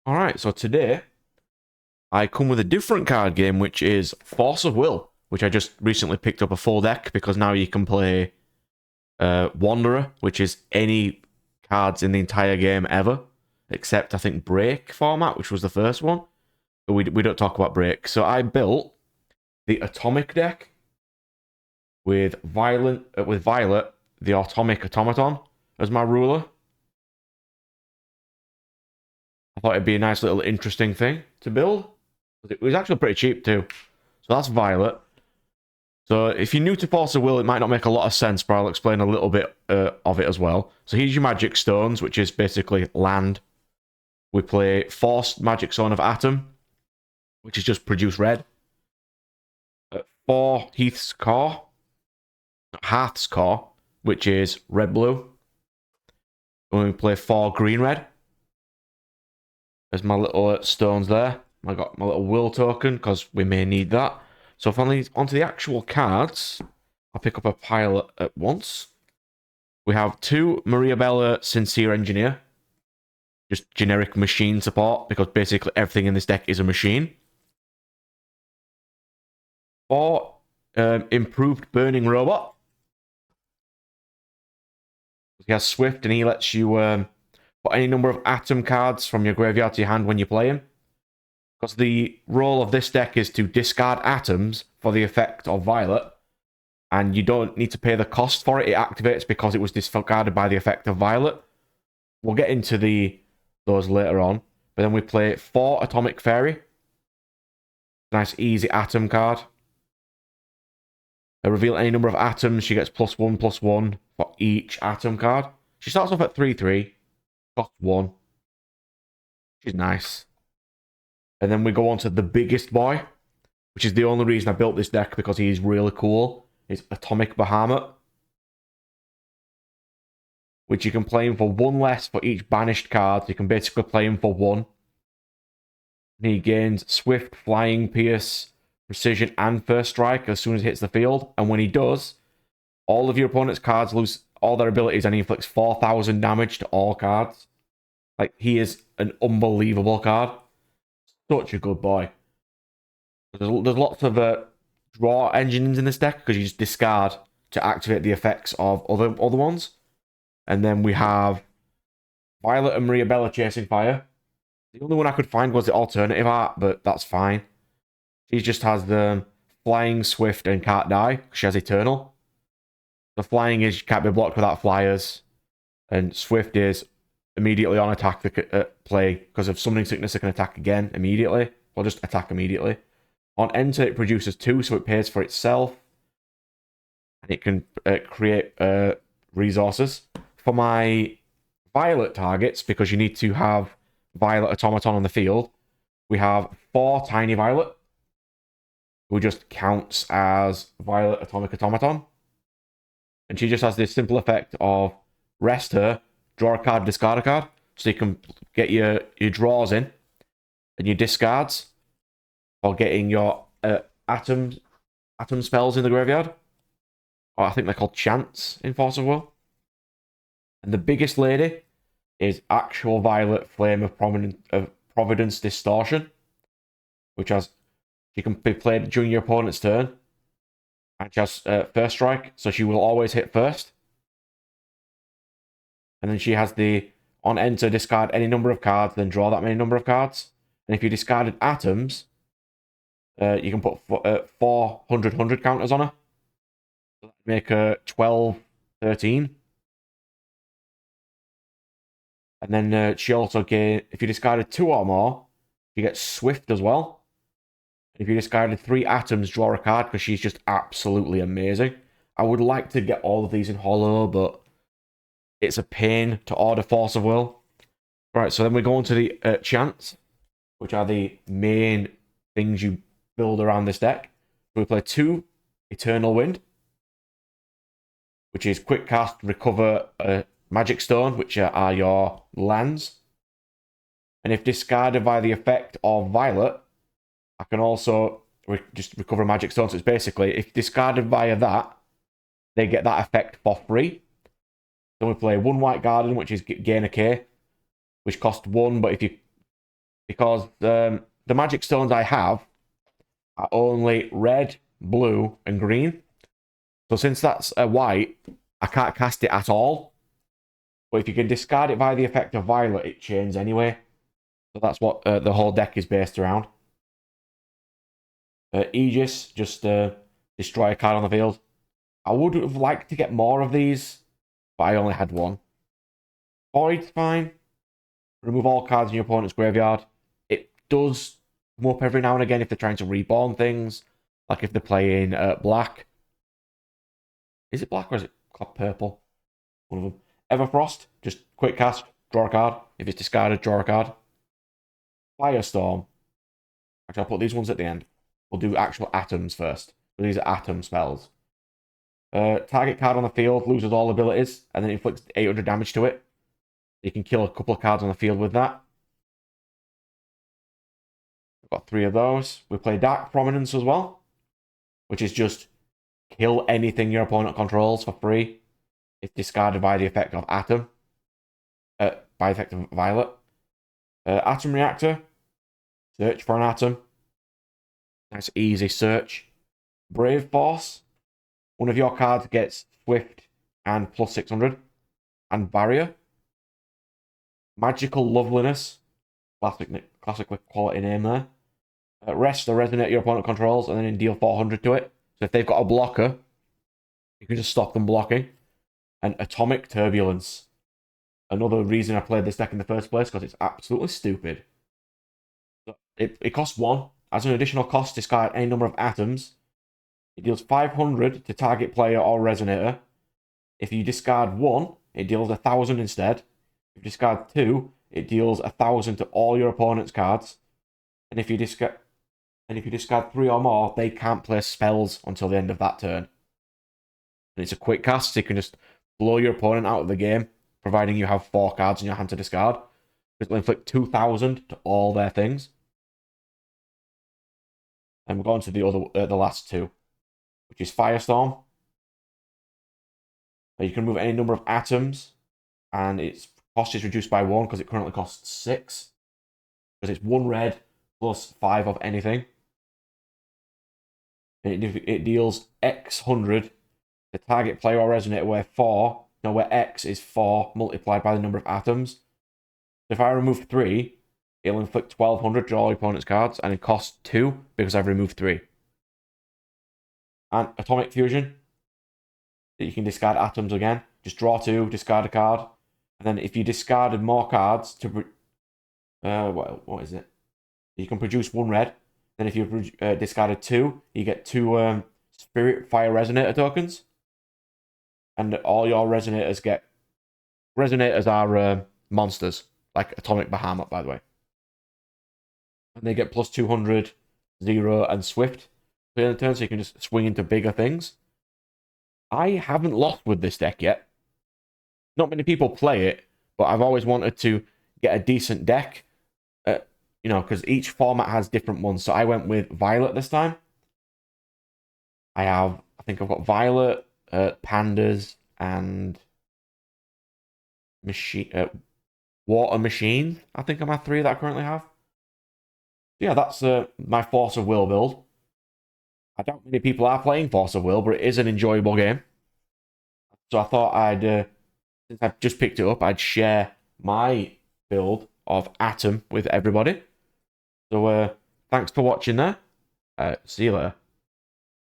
Alright, so today I come with a different card game, which is Force of Will, which I just recently picked up a full deck because now you can play Wanderer, which is any cards in the entire game ever, except I think Break format, which was the first one. But we don't talk about Break. So I built the Atomic deck with Violet, the Atomic Automaton as my ruler. I thought it'd be a nice little interesting thing to build. It was actually pretty cheap too. So that's Violet. So if you're new to Force of Will, it might not make a lot of sense, but I'll explain a little bit of it as well. So here's your Magic Stones, which is basically land. We play Force Magic Stone of Atom, which is just produce red. 4 Hearth's Core, which is red-blue. And we play 4 green-red. There's my little stones there. I got my little will token, because we may need that. So finally, onto the actual cards. I'll pick up a pile at once. We have 2 Maria Bella Sincere Engineer. Just generic machine support, because basically everything in this deck is a machine. 4 Improved Burning Robot. He has Swift, and he lets you put any number of Atom cards from your graveyard to your hand when you play him. Because the role of this deck is to discard atoms for the effect of Violet, and you don't need to pay the cost for it. It activates because it was discarded by the effect of Violet. We'll get into those later on. But then we play 4 Atomic Fairy. Nice easy atom card. Reveal any number of atoms. She gets +1/+1 for each atom card. She starts off at 3/3. Costs 1. She's nice. And then we go on to the biggest boy, which is the only reason I built this deck, because he's really cool. It's Atomic Bahamut, which you can play him for 1 less for each banished card. So you can basically play him for 1. He gains Swift, Flying, Pierce, Precision, and First Strike as soon as he hits the field. And when he does, all of your opponent's cards lose all their abilities, and he inflicts 4,000 damage to all cards. Like, he is an unbelievable card. Such a good boy. There's lots of draw engines in this deck, because you just discard to activate the effects of other ones. And then we have Violet and Maria Bella Chasing Fire. The only one I could find was the alternative art, but that's fine. She just has the Flying, Swift, and can't die. She has Eternal. The Flying is can't be blocked without flyers. And Swift is immediately on attack play, because of Summoning Sickness it can attack again immediately. Or just attack immediately. On enter it produces 2, so it pays for itself. And it can create resources. For my Violet targets, because you need to have Violet Automaton on the field, we have 4 Tiny Violet, who just counts as Violet Atomic Automaton. And she just has this simple effect of rest her, draw a card, discard a card. So you can get your draws in and your discards for getting your atom spells in the graveyard. Or I think they're called chants in Force of Will. And the biggest lady is actual Violet Flame of Providence Distortion, which has she can be played during your opponent's turn, and she has First Strike, so she will always hit first. And then she has the on enter discard any number of cards, then draw that many number of cards. And if you discarded atoms, you can put 400 counters on her. So that make her 12/13. And then she also gains, if you discarded 2 or more, she gets Swift as well. And if you discarded 3 atoms, draw a card, because she's just absolutely amazing. I would like to get all of these in holo, but it's a pain to order Force of Will. Right, so then we go on to the chants, which are the main things you build around this deck. So we play 2 Eternal Wind, which is quick cast, recover Magic Stone, which are your lands. And if discarded by the effect of Violet, I can also just recover Magic Stone. So it's basically, if discarded via that, they get that effect for free. Then we play 1 White Garden, which is gain a K, which costs 1, but if you because the magic stones I have are only red, blue, and green. So since that's a white, I can't cast it at all. But if you can discard it by the effect of violet, it chains anyway. So that's what the whole deck is based around. Aegis, just destroy a card on the field. I would have liked to get more of these, but I only had one. Void's fine. Remove all cards in your opponent's graveyard. It does come up every now and again if they're trying to reborn things. Like if they're playing black. Is it black or is it purple? One of them. Everfrost, just quick cast, draw a card. If it's discarded, draw a card. Firestorm. Actually, I'll put these ones at the end. We'll do actual atoms first. So these are atom spells. Target card on the field loses all abilities and then inflicts 800 damage to it. You can kill a couple of cards on the field with that. We've got 3 of those. We play Dark Prominence as well, which is just kill anything your opponent controls for free. It's discarded by the effect of Atom. By the effect of Violet. Atom Reactor. Search for an atom. Nice easy search. Brave Force. One of your cards gets Swift and plus 600. And Barrier. Magical Loveliness. Classic quality name there. Rest the Resonate your opponent controls and then deal 400 to it. So if they've got a blocker, you can just stop them blocking. And Atomic Turbulence. Another reason I played this deck in the first place, because it's absolutely stupid. It costs 1. As an additional cost, discard any number of atoms. It deals 500 to target player or resonator. If you discard 1, it deals 1,000 instead. If you discard 2, it deals 1,000 to all your opponent's cards. And if you discard 3 or more, they can't play spells until the end of that turn. And it's a quick cast, so you can just blow your opponent out of the game, providing you have 4 cards in your hand to discard. It'll inflict 2,000 to all their things. And we're going to the last 2, which is Firestorm. You can remove any number of atoms, and its cost is reduced by 1 because it currently costs 6. Because it's 1 red plus 5 of anything. And it deals X 100 to target player or resonator where X is 4 multiplied by the number of atoms. So if I remove 3, it'll inflict 1,200 to all your opponent's cards, and it costs 2 because I've removed 3. And Atomic Fusion, that you can discard atoms again. Just draw 2, discard a card, and then if you discarded more cards to, what is it? You can produce 1 red. Then if you've discarded 2, you get 2 Spirit Fire Resonator tokens, and all your resonators get. Resonators are monsters, like Atomic Bahamut, by the way. And they get plus 200, 0, and Swift clear the turn, so you can just swing into bigger things. I haven't lost with this deck yet. Not many people play it, but I've always wanted to get a decent deck. Because each format has different ones. So I went with Violet this time. I think I've got Violet, Pandas, and Water Machine. I think are my 3 that I currently have. Yeah, that's my Force of Will build. I doubt many people are playing Force of Will, but it is an enjoyable game. So I thought since I've just picked it up, I'd share my build of Atom with everybody. So thanks for watching there. See you later.